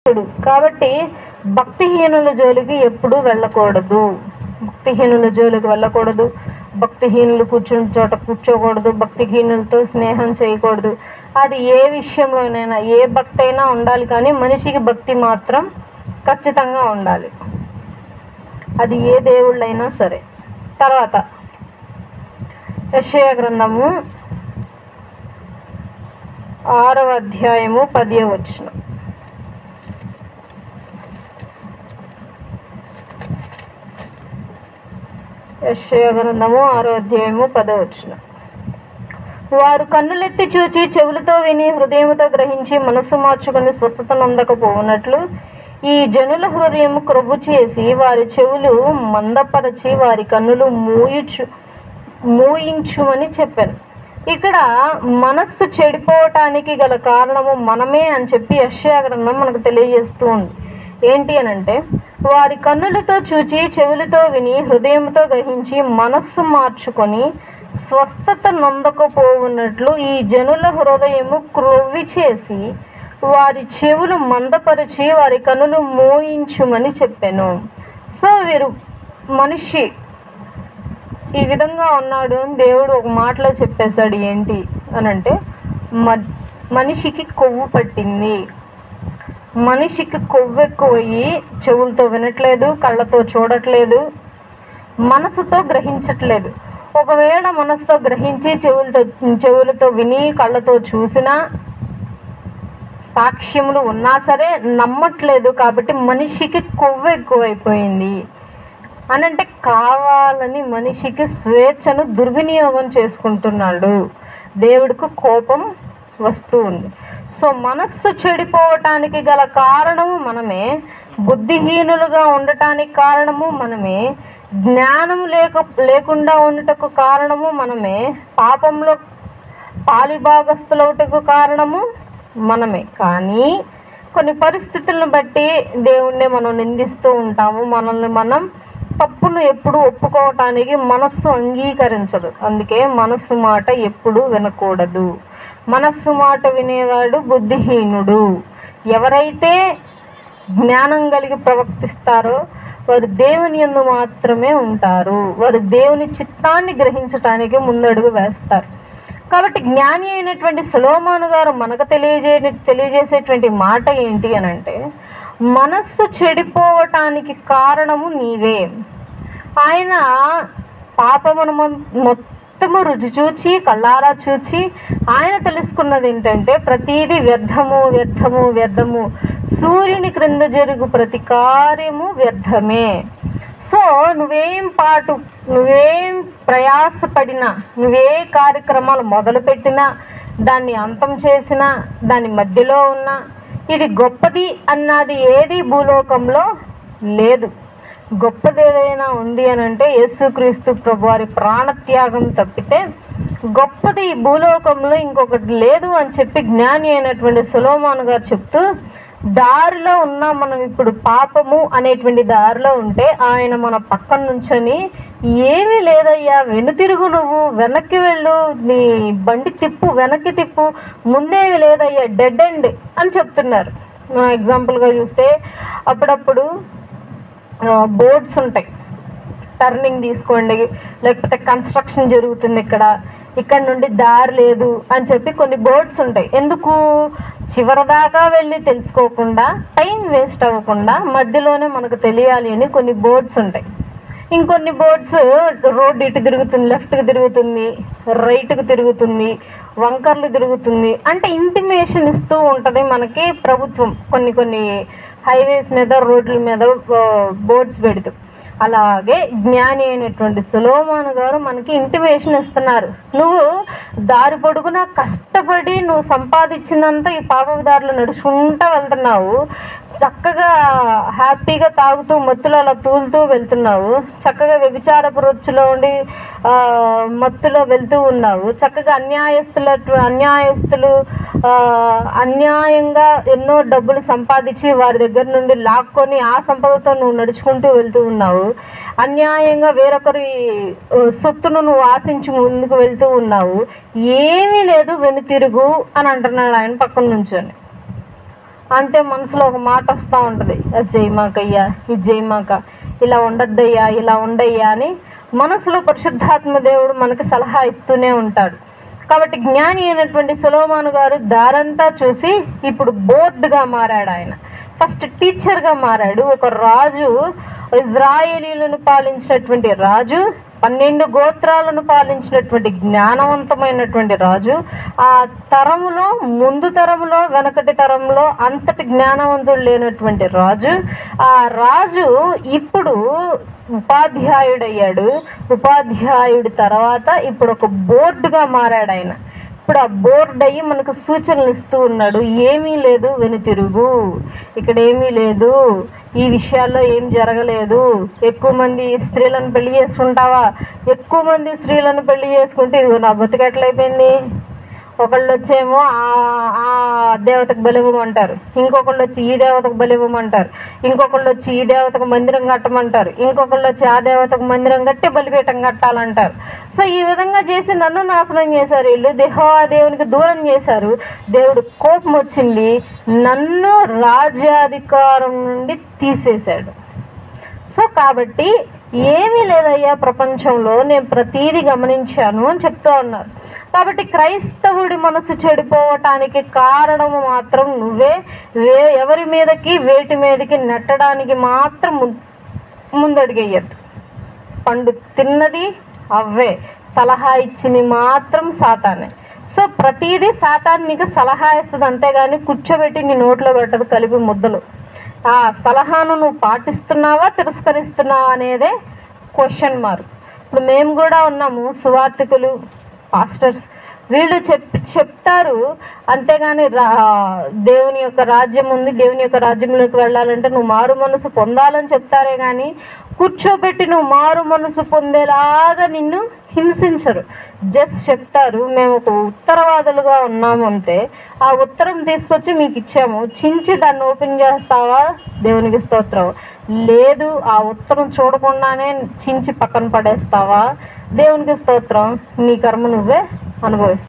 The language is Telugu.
కాబట్టి భక్తిహీనుల జోలికి ఎప్పుడు వెళ్ళకూడదు. భక్తిహీనుల జోలికి వెళ్ళకూడదు. భక్తిహీనులు కూర్చుని చోట కూర్చోకూడదు. భక్తిహీనులతో స్నేహం చేయకూడదు. అది ఏ విషయంలోనైనా ఏ భక్తి అయినా ఉండాలి, కానీ మనిషికి భక్తి మాత్రం ఖచ్చితంగా ఉండాలి. అది ఏ దేవుళ్ళైనా సరే. తర్వాత యెషయా గ్రంథము 6వ అధ్యాయము 10వ వచనం. యెషయా గ్రంథము 6వ అధ్యాయము 10వ వచనం. వారు కన్నులెత్తి చూచి చెవులతో విని హృదయముతో గ్రహించి మనస్సు మార్చుకొని స్వస్థత నొందకపోవునట్లు ఈ జనుల హృదయము క్రొవ్వు చేసి వారి చెవులు మందపరచి వారి కన్నులు మూయించుమని చెప్పాను. ఇక్కడ మనస్సు చెడిపోవటానికి గల కారణము మనమే అని చెప్పి యెషయా గ్రంథం మనకు తెలియజేస్తూ ఉంది. ఏంటి అనంటే, వారి కన్నులతో చూచి చెవులతో విని హృదయంతో గ్రహించి మనస్సు మార్చుకొని స్వస్థత నొందకపోవున్నట్లు ఈ జనుల హృదయము క్రొవ్వి చేసి వారి చెవులు మందపరిచి వారి కన్నులు మోయించుమని చెప్పాను. సో వీరు మనిషి ఈ విధంగా ఉన్నాడు అని దేవుడు ఒక మాటలో చెప్పేశాడు. ఏంటి అనంటే, మనిషికి కొవ్వు పట్టింది. మనిషికి కొవ్వు ఎక్కువయ్యి చెవులతో వినట్లేదు, కళ్ళతో చూడట్లేదు, మనసుతో గ్రహించట్లేదు. ఒకవేళ మనసుతో గ్రహించి చెవులతో విని కళ్ళతో చూసినా సాక్ష్యములు ఉన్నా సరే నమ్మట్లేదు. కాబట్టి మనిషికి కొవ్వు ఎక్కువైపోయింది అనంటే కావాలని మనిషికి స్వేచ్ఛను దుర్వినియోగం చేసుకుంటున్నాడు. దేవుడికి కోపం వస్తూ ఉంది. సో మనస్సు చెడిపోవటానికి గల కారణము మనమే, బుద్ధిహీనులుగా ఉండటానికి కారణము మనమే, జ్ఞానం లేకుండా ఉండటకు కారణము మనమే, పాపంలో పాలిభాగస్తులవుటకు కారణము మనమే. కానీ కొన్ని పరిస్థితులను బట్టి దేవుణ్ణి మనం నిందిస్తూ ఉంటాము. మనల్ని మనం తప్పును ఎప్పుడు ఒప్పుకోవటానికి మనస్సు అంగీకరించదు. అందుకే మనస్సు మాట ఎప్పుడు వినకూడదు. మనస్సు మాట వినేవాడు బుద్ధిహీనుడు. ఎవరైతే జ్ఞానం కలిగి ప్రవర్తిస్తారో వారు దేవుని యందు మాత్రమే ఉంటారు. వారు దేవుని చిత్తాన్ని గ్రహించటానికి ముందడుగు వేస్తారు. కాబట్టి జ్ఞాని అయినటువంటి సొలొమోను గారు మనకు తెలియజేసేటువంటి మాట ఏంటి అనంటే, మనస్సు చెడిపోవటానికి కారణము నీవే. ఆయన పాపమును మొత్తము రుచి చూచి కళ్ళారా చూచి ఆయన తెలుసుకున్నది ఏంటంటే, ప్రతీది వ్యర్థము వ్యర్థము వ్యర్థము, సూర్యుని క్రింద జరుగు ప్రతి కార్యము వ్యర్థమే. సో నువ్వేం ప్రయాసపడినా, నువ్వే కార్యక్రమాలు మొదలుపెట్టినా, దాన్ని అంతం చేసినా, దాని మధ్యలో ఉన్నా, ఇది గొప్పది అన్నది ఏది భూలోకంలో లేదు. గొప్పది ఏదైనా ఉంది అని అంటే యేసుక్రీస్తు ప్రభువారి ప్రాణత్యాగం తప్పితే గొప్పది ఈ భూలోకంలో ఇంకొకటి లేదు అని చెప్పి జ్ఞాని అయినటువంటి సొలొమోను గారు చెప్తూ, దారిలో ఉన్నా మనం ఇప్పుడు పాపము అనేటువంటి దారిలో ఉంటే ఆయన మన పక్కన నుంచొని ఏమీ లేదయ్యా, వెనుతిరుగు, నువ్వు వెనక్కి వెళ్ళు, నీ బండి తిప్పు, వెనక్కి తిప్పు, ముందేమి లేదయ్యా, డెడ్ ఎండ్ అని చెప్తున్నారు. ఎగ్జాంపుల్గా చూస్తే అప్పుడప్పుడు బోర్డ్స్ ఉంటాయి, టర్నింగ్ తీసుకోండి, లేకపోతే కన్స్ట్రక్షన్ జరుగుతుంది, ఇక్కడ నుండి దారి లేదు అని చెప్పి కొన్ని బోర్డ్స్ ఉంటాయి. ఎందుకు? చివరిదాకా వెళ్ళి తెలుసుకోకుండా, టైం వేస్ట్ అవ్వకుండా మధ్యలోనే మనకు తెలియాలి అని కొన్ని బోర్డ్స్ ఉంటాయి. ఇంకొన్ని బోర్డ్స్ రోడ్డు ఇటు తిరుగుతుంది, లెఫ్ట్కి తిరుగుతుంది, రైట్కి తిరుగుతుంది, వంకర్లు తిరుగుతుంది అంటే ఇంటిమేషన్ ఇస్తూ ఉంటుంది మనకి ప్రభుత్వం. కొన్ని హైవేస్ మీద, రోడ్ల మీద బోర్డ్స్ పెడుతూ. అలాగే జ్ఞాని అయినటువంటి సొలొమోను గారు మనకి ఇంటిమేషన్ ఇస్తున్నారు. నువ్వు దారి పొడుగునా కష్టపడి నువ్వు సంపాదించినంత ఈ పాపపు దారిలో నడుచుకుంటూ వెళ్తున్నావు, చక్కగా హ్యాపీగా తాగుతూ మత్తులో అలా తూలుతూ వెళ్తున్నావు, చక్కగా వ్యభిచారపు రొచ్చులో ఉండి మత్తులో వెళ్తూ ఉన్నావు, చక్కగా అన్యాయస్తులు అన్యాయంగా ఎన్నో డబ్బులు సంపాదించి వారి దగ్గర నుండి లాక్కొని ఆ సంపదతో నువ్వు నడుచుకుంటూ వెళ్తూ ఉన్నావు, అన్యాయంగా వేరొకరి సొత్తును నువ్వు ఆశించి ముందుకు వెళ్తూ ఉన్నావు, ఏమీ లేదు, వెనుతిరుగు అని అంటున్నాడు ఆయన పక్కన నుంచొని. అంతే మనసులో ఒక మాట వస్తూ ఉంటుంది, అది చేయమాకయ్యా, ఇది చేయమాక, ఇలా ఉండద్దయ్యా, ఇలా ఉండయ్యా అని మనసులో పరిశుద్ధాత్మ దేవుడు మనకి సలహా ఇస్తూనే ఉంటాడు. కాబట్టి జ్ఞాని అయినటువంటి సొలొమోను గారు దారంతా చూసి ఇప్పుడు బోర్డుగా మారాడు. ఆయన ఫస్ట్ టీచర్గా మారాడు. ఒక రాజు, ఇజ్రాయేలీలను పాలించినటువంటి రాజు, 12 గోత్రాలను పాలించినటువంటి జ్ఞానవంతమైనటువంటి రాజు, ఆ తరములో, ముందు తరములో, వెనకటి తరంలో అంతటి జ్ఞానవంతుడు లేనటువంటి రాజు. ఆ రాజు ఇప్పుడు ఉపాధ్యాయుడయ్యాడు. ఉపాధ్యాయుడి తర్వాత ఇప్పుడు ఒక బోర్డుగా మారాడు ఆయన. ఇప్పుడు ఆ బోర్డు అయ్యి మనకు సూచనలు ఇస్తూ ఉన్నాడు. ఏమీ లేదు, వెనుతిరుగు, ఇక్కడ ఏమీ లేదు, ఈ విషయాల్లో ఏం జరగలేదు. ఎక్కువ మంది స్త్రీలను పెళ్లి చేసుకుంటావా? ఎక్కువ మంది స్త్రీలను పెళ్లి చేసుకుంటే ఇదిగో నా బతుకు ఎట్లయిపోయింది. ఒకళ్ళు వచ్చేమో ఆ దేవతకు బలివ్వమంటారు, ఇంకొకళ్ళు వచ్చి ఈ దేవతకు బలివ్వమంటారు, ఇంకొకళ్ళు వచ్చి ఈ దేవతకు మందిరం కట్టమంటారు, ఇంకొకళ్ళు వచ్చి ఆ దేవతకు మందిరం కట్టి బలిపీఠం కట్టాలంటారు. సో ఈ విధంగా చేసి నన్ను నాశనం చేశారు. వీళ్ళు యెహోవా దేవునికి దూరం చేశారు. దేవుడు కోపం వచ్చింది, నన్ను రాజ్యాధికారం నుండి తీసేశాడు. సో కాబట్టి ఏమీ లేదయ్యా ప్రపంచంలో, నేను ప్రతీది గమనించాను అని చెప్తూ ఉన్నారు. కాబట్టి క్రైస్తవుడి మనసు చెడిపోవటానికి కారణము మాత్రం నువ్వే. ఎవరి మీదకి వేటి మీదకి నెట్టడానికి మాత్రం ముందడుగేయద్దు. పండు తిన్నది అవ్వే, సలహా ఇచ్చింది మాత్రం సాతానే. సో ప్రతీది సాతాను నీకు సలహా ఇస్తుంది, అంతేగాని కూర్చోబెట్టి నీ నోట్లో పెట్టదు కలిపి ముద్దలు. ఆ సలహాను నువ్వు పాటిస్తున్నావా, తిరస్కరిస్తున్నావా అనేదే క్వశ్చన్ మార్క్. ఇప్పుడు మేము కూడా ఉన్నాము, సువార్థికులు, పాస్టర్స్, వీళ్ళు చెప్తారు, అంతేగాని దేవుని యొక్క రాజ్యం ఉంది, దేవుని యొక్క రాజ్యంలోకి వెళ్ళాలంటే నువ్వు మారు మనసు పొందాలని చెప్తారే కానీ కూర్చోబెట్టి నువ్వు మారు మనసు పొందేలాగా నిన్ను హింసించరు. జస్ట్ చెప్తారు, మేము ఒక ఉత్తరవాదులుగా ఉన్నాము అంతే. ఆ ఉత్తరం తీసుకొచ్చి మీకు ఇచ్చాము, చించి దాన్ని ఓపెన్ చేస్తావా? దేవునికి స్తోత్రం. లేదు, ఆ ఉత్తరం చూడకుండానే చించి పక్కన పడేస్తావా? దేవునికి స్తోత్రం. నీ కర్మ నువ్వే అనుభవిస్తావు.